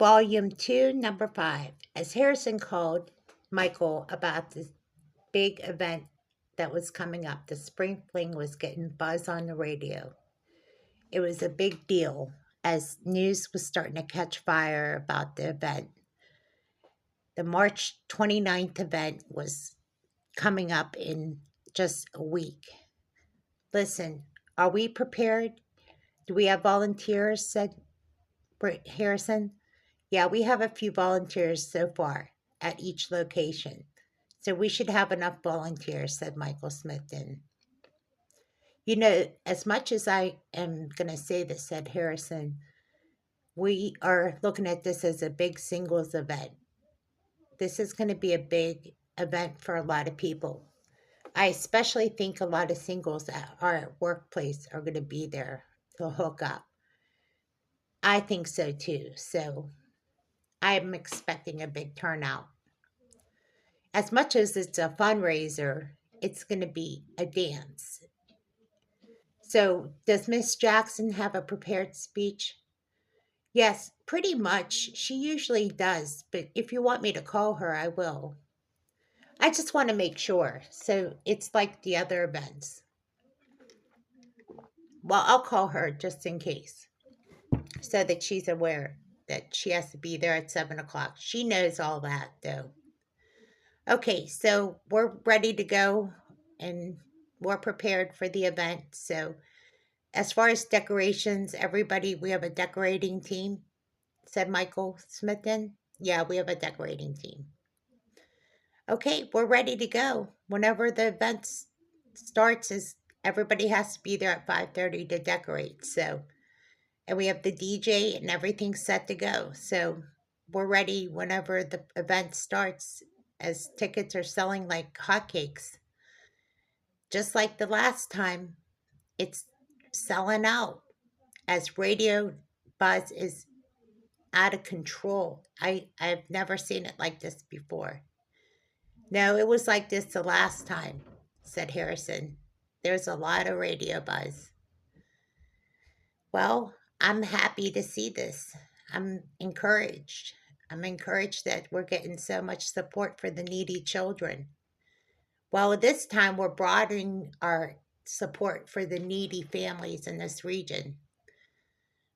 Volume 2, Number 5. As Harrison called Michael about this big event that was coming up, the spring fling was getting buzz on the radio. It was a big deal as news was starting to catch fire about the event. The March 29th event was coming up in just a week. Listen, are we prepared? Do we have volunteers? Said Harrison. Yeah, we have a few volunteers so far at each location. So we should have enough volunteers, said Michael Smithton. You know, as much as I am going to say this, said Harrison, we are looking at this as a big singles event. This is going to be a big event for a lot of people. I especially think a lot of singles at our workplace are going to be there to hook up. I think so too. So I'm expecting a big turnout. As much as it's a fundraiser, it's going to be a dance. So, does Miss Jackson have a prepared speech? Yes, pretty much. She usually does, but if you want me to call her, I will. I just want to make sure. So, it's like the other events. Well, I'll call her just in case so that she's aware that she has to be there at 7 o'clock. She knows all that, though. Okay, so we're ready to go and we're prepared for the event. So, as far as decorations, everybody, we have a decorating team, said Michael Smithton. Yeah, we have a decorating team. Okay, we're ready to go. Whenever the event starts, is everybody has to be there at 5:30 to decorate. So, and we have the DJ and everything set to go. So, we're ready whenever the event starts, as tickets are selling like hotcakes. Just like the last time, it's selling out as radio buzz is out of control. I've never seen it like this before. No, it was like this the last time, said Harrison. There's a lot of radio buzz. Well, I'm happy to see this. I'm encouraged. I'm encouraged that we're getting so much support for the needy children. Well, this time we're broadening our support for the needy families in this region.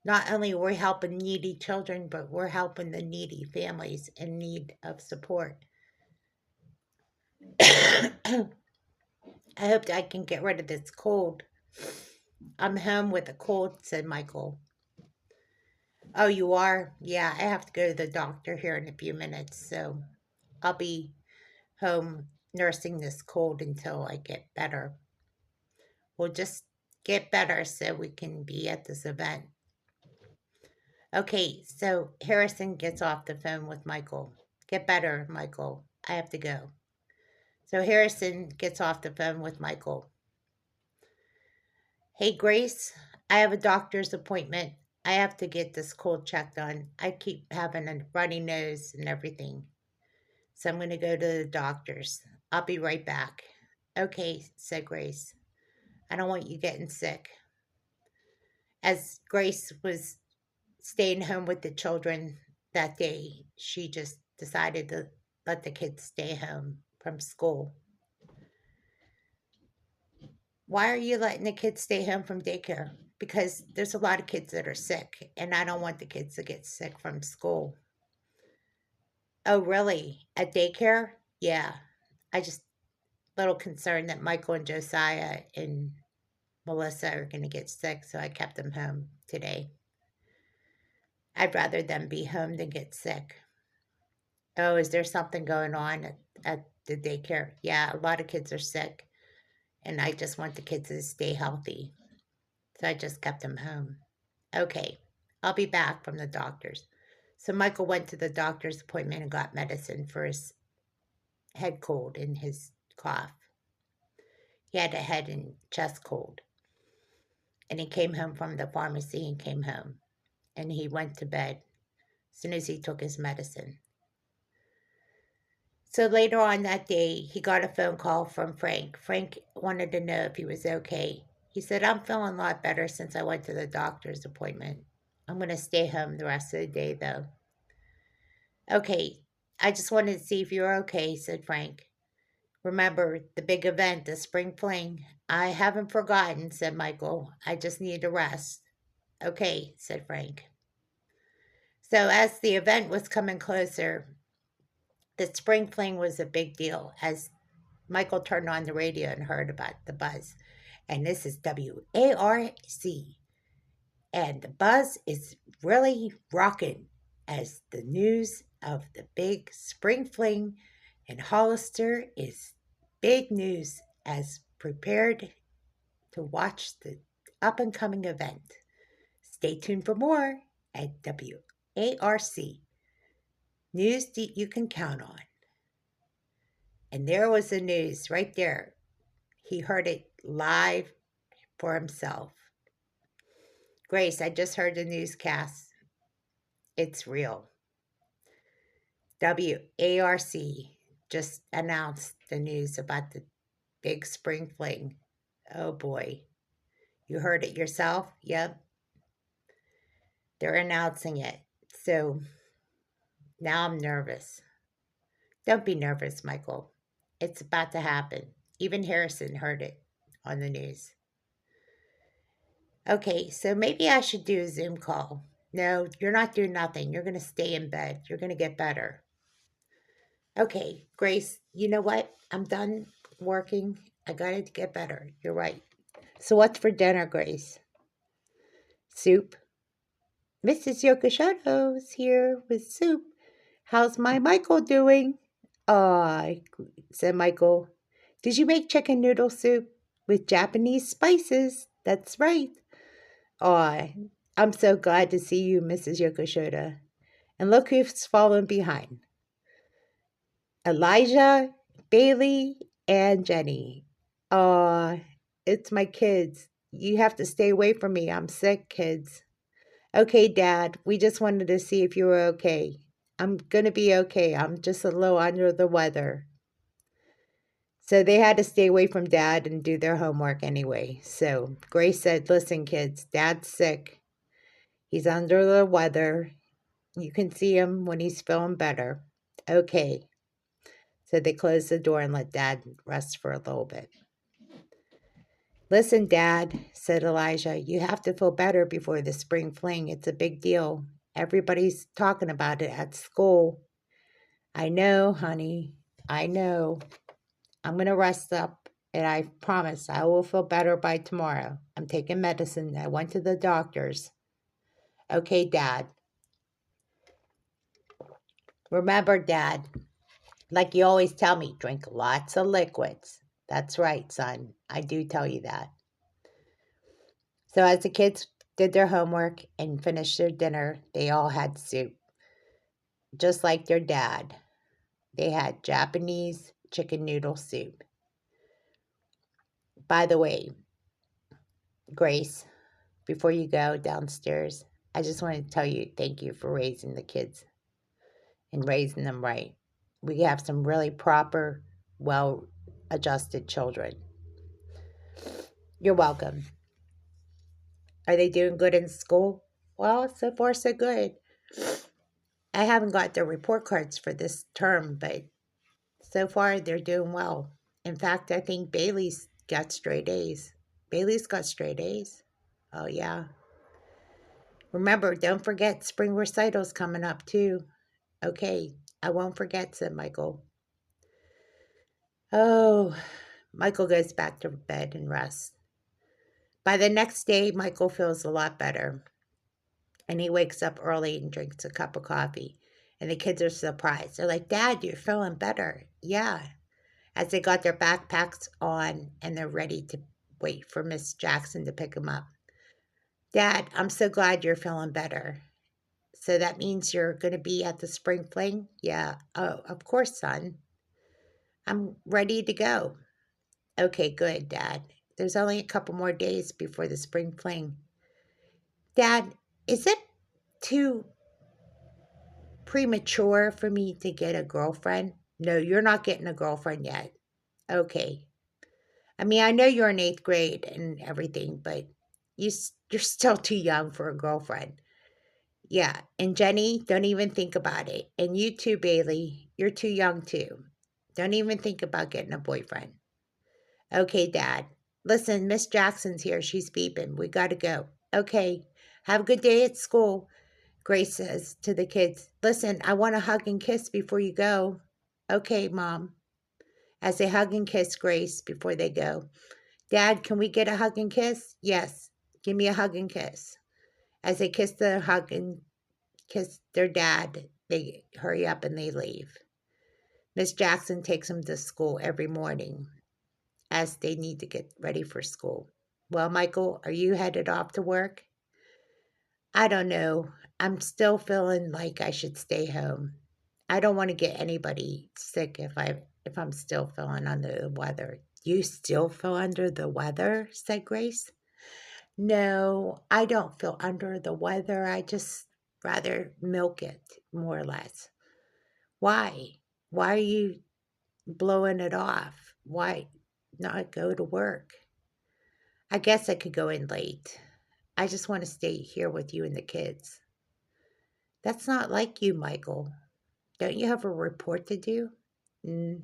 Not only are we helping needy children, but we're helping the needy families in need of support. I hope I can get rid of this cold. I'm home with a cold, said Michael. Oh, you are? Yeah, I have to go to the doctor here in a few minutes, so I'll be home nursing this cold until I get better. We'll just get better so we can be at this event. Okay, so Harrison gets off the phone with Michael. Get better, Michael. I have to go. So Harrison gets off the phone with Michael. Hey, Grace, I have a doctor's appointment. I have to get this cold checked on. I keep having a runny nose and everything. So I'm going to go to the doctor's. I'll be right back. Okay, said Grace. I don't want you getting sick. As Grace was staying home with the children that day, she just decided to let the kids stay home from school. Why are you letting the kids stay home from daycare? Because there's a lot of kids that are sick, and I don't want the kids to get sick from school. Oh, really? At daycare? Yeah. I just a little concerned that Michael and Josiah and Melissa are going to get sick, so I kept them home today. I'd rather them be home than get sick. Oh, is there something going on at the daycare? Yeah, a lot of kids are sick, and I just want the kids to stay healthy. So I just kept them home. Okay, I'll be back from the doctor's. So Michael went to the doctor's appointment and got medicine for his head cold and his cough. He had a head and chest cold. And he came home from the pharmacy and came home. And he went to bed as soon as he took his medicine. So later on that day, he got a phone call from Frank. Frank wanted to know if he was okay. He said, I'm feeling a lot better since I went to the doctor's appointment. I'm going to stay home the rest of the day, though. Okay, I just wanted to see if you're okay, said Frank. Remember the big event, the spring fling? I haven't forgotten, said Michael. I just need a rest. Okay, said Frank. So, as the event was coming closer, the spring fling was a big deal as Michael turned on the radio and heard about the buzz. And this is WARC. And the buzz is really rocking as the news of the big spring fling in Hollister is big news as prepared to watch the up and coming event. Stay tuned for more at WARC. News that you can count on. And there was the news right there. He heard it live for himself. Grace, I just heard the newscast. It's real. WARC just announced the news about the big spring fling. Oh boy. You heard it yourself? Yep. They're announcing it. So now I'm nervous. Don't be nervous, Michael. It's about to happen. Even Harrison heard it on the news. Okay, so maybe I should do a Zoom call. No, you're not doing nothing. You're going to stay in bed. You're going to get better. Okay, Grace, you know what? I'm done working. I got to get better. You're right. So, what's for dinner, Grace? Soup. Mrs. Yokoshoto's here with soup. How's my Michael doing? Ah, said Michael. Did you make chicken noodle soup with Japanese spices? That's right. Aw, I'm so glad to see you, Mrs. Yokoshoto. And look who's fallen behind. Elijah, Bailey, and Jeni. Aw, it's my kids. You have to stay away from me. I'm sick, kids. Okay, Dad, we just wanted to see if you were okay. I'm gonna be okay. I'm just a little under the weather. So they had to stay away from Dad and do their homework anyway. So Grace said, listen, kids, Dad's sick. He's under the weather. You can see him when he's feeling better. Okay. So they closed the door and let Dad rest for a little bit. Listen, Dad, said Elijah, you have to feel better before the spring fling. It's a big deal. Everybody's talking about it at school. I know, honey. I know. I'm going to rest up, and I promise I will feel better by tomorrow. I'm taking medicine. I went to the doctor's. Okay, Dad. Remember, Dad, like you always tell me, drink lots of liquids. That's right, son. I do tell you that. So as the kids did their homework and finished their dinner, they all had soup. Just like their dad. They had Japanese chicken noodle soup. By the way, Grace, before you go downstairs, I just want to tell you thank you for raising the kids and raising them right. We have some really proper, well adjusted children. You're welcome. Are they doing good in school? Well, so far so good. I haven't got their report cards for this term, but so far they're doing well. In fact, I think Bailey's got straight A's. Bailey's got straight A's. Oh, yeah. Remember, don't forget spring recital's coming up too. Okay, I won't forget, said Michael. Oh, Michael goes back to bed and rests. By the next day, Michael feels a lot better. And he wakes up early and drinks a cup of coffee. And the kids are surprised. They're like, Dad, you're feeling better. Yeah. As they got their backpacks on and they're ready to wait for Miss Jackson to pick them up. Dad, I'm so glad you're feeling better. So that means you're going to be at the spring fling? Yeah. Oh, of course, son. I'm ready to go. Okay, good, Dad. There's only a couple more days before the spring fling. Dad, is it too premature for me to get a girlfriend? No, you're not getting a girlfriend yet. Okay. I mean, I know you're in 8th grade and everything, but you're still too young for a girlfriend. Yeah, and Jeni, don't even think about it. And you too, Bailey, you're too young too. Don't even think about getting a boyfriend. Okay, Dad. Listen, Miss Jackson's here. She's beeping. We gotta go. Okay, have a good day at school, Grace says to the kids. Listen, I want a hug and kiss before you go. Okay, Mom. As they hug and kiss Grace before they go. Dad, can we get a hug and kiss? Yes. Give me a hug and kiss. As they kiss their dad, they hurry up and they leave. Miss Jackson takes them to school every morning as they need to get ready for school. Well, Michael, are you headed off to work? I don't know. I'm still feeling like I should stay home. I don't want to get anybody sick if I'm still feeling under the weather. You still feel under the weather? Said Grace. No, I don't feel under the weather. I just rather milk it, more or less. Why? Why are you blowing it off? Why not go to work? I guess I could go in late. I just want to stay here with you and the kids. That's not like you, Michael. Don't you have a report to do? Mm,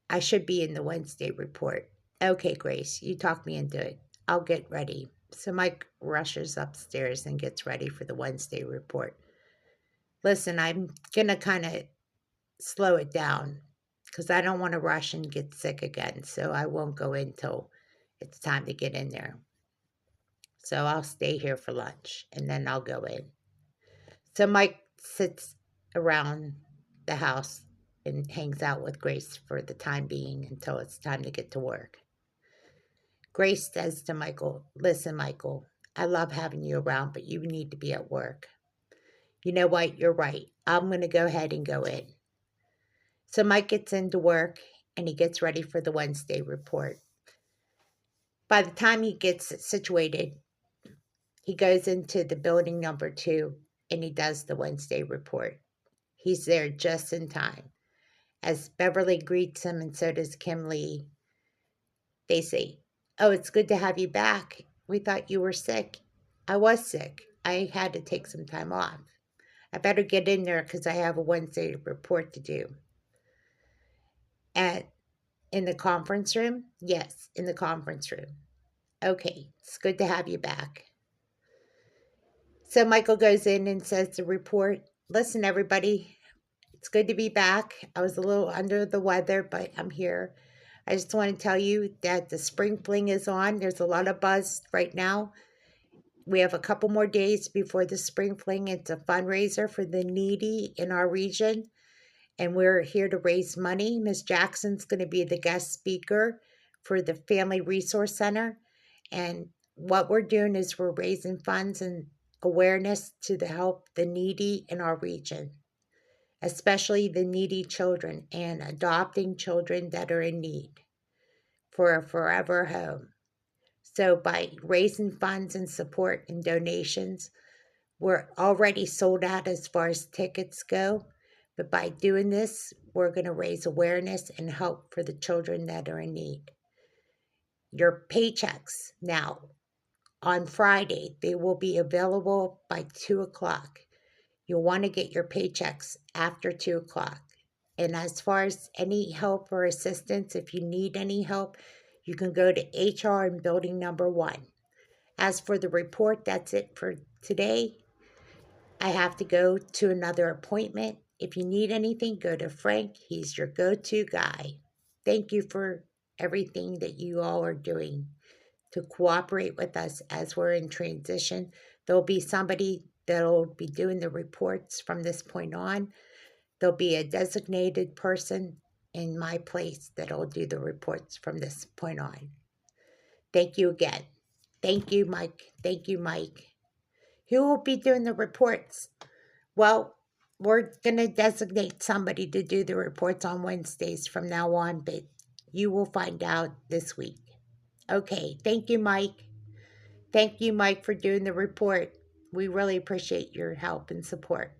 I should be in the Wednesday report. Okay, Grace, you talked me into it. I'll get ready. So Mike rushes upstairs and gets ready for the Wednesday report. Listen, I'm going to kind of slow it down because I don't want to rush and get sick again. So I won't go in till it's time to get in there. So I'll stay here for lunch and then I'll go in. So Mike sits around the house and hangs out with Grace for the time being until it's time to get to work. Grace says to Michael, listen, Michael, I love having you around, but you need to be at work. You know what? You're right. I'm going to go ahead and go in. So Mike gets into work and he gets ready for the Wednesday report. By the time he gets situated, he goes into the building number 2 and he does the Wednesday report. He's there just in time. As Beverly greets him and so does Kim Lee, they say, oh, it's good to have you back. We thought you were sick. I was sick. I had to take some time off. I better get in there because I have a Wednesday report to do. At in the conference room? Yes, in the conference room. Okay, it's good to have you back. So Michael goes in and says the report. Listen, everybody, it's good to be back. I was a little under the weather, but I'm here. I just want to tell you that the spring fling is on. There's a lot of buzz right now. We have a couple more days before the spring fling. It's a fundraiser for the needy in our region, and we're here to raise money. Ms. Jackson's going to be the guest speaker for the Family Resource Center. And what we're doing is we're raising funds and awareness to help the needy in our region, especially the needy children and adopting children that are in need for a forever home. So by raising funds and support and donations, we're already sold out as far as tickets go. But by doing this, we're going to raise awareness and help for the children that are in need. Your paychecks now on Friday, they will be available by 2 o'clock. You'll want to get your paychecks after 2 o'clock. And as far as any help or assistance, if you need any help, you can go to HR in building number 1. As for the report, that's it for today. I have to go to another appointment. If you need anything, go to Frank. He's your go-to guy. Thank you for everything that you all are doing to cooperate with us as we're in transition. There'll be somebody that'll be doing the reports from this point on. There'll be a designated person in my place that'll do the reports from this point on. Thank you again. Thank you, Mike. Thank you, Mike. Who will be doing the reports? Well, we're going to designate somebody to do the reports on Wednesdays from now on, but you will find out this week. Okay, thank you, Mike. Thank you, Mike, for doing the report. We really appreciate your help and support.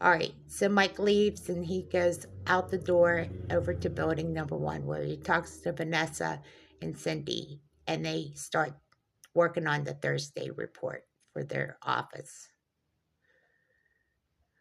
All right, so Mike leaves and he goes out the door over to building number 1 where he talks to Vanessa and Cindy, and they start working on the Thursday report for their office.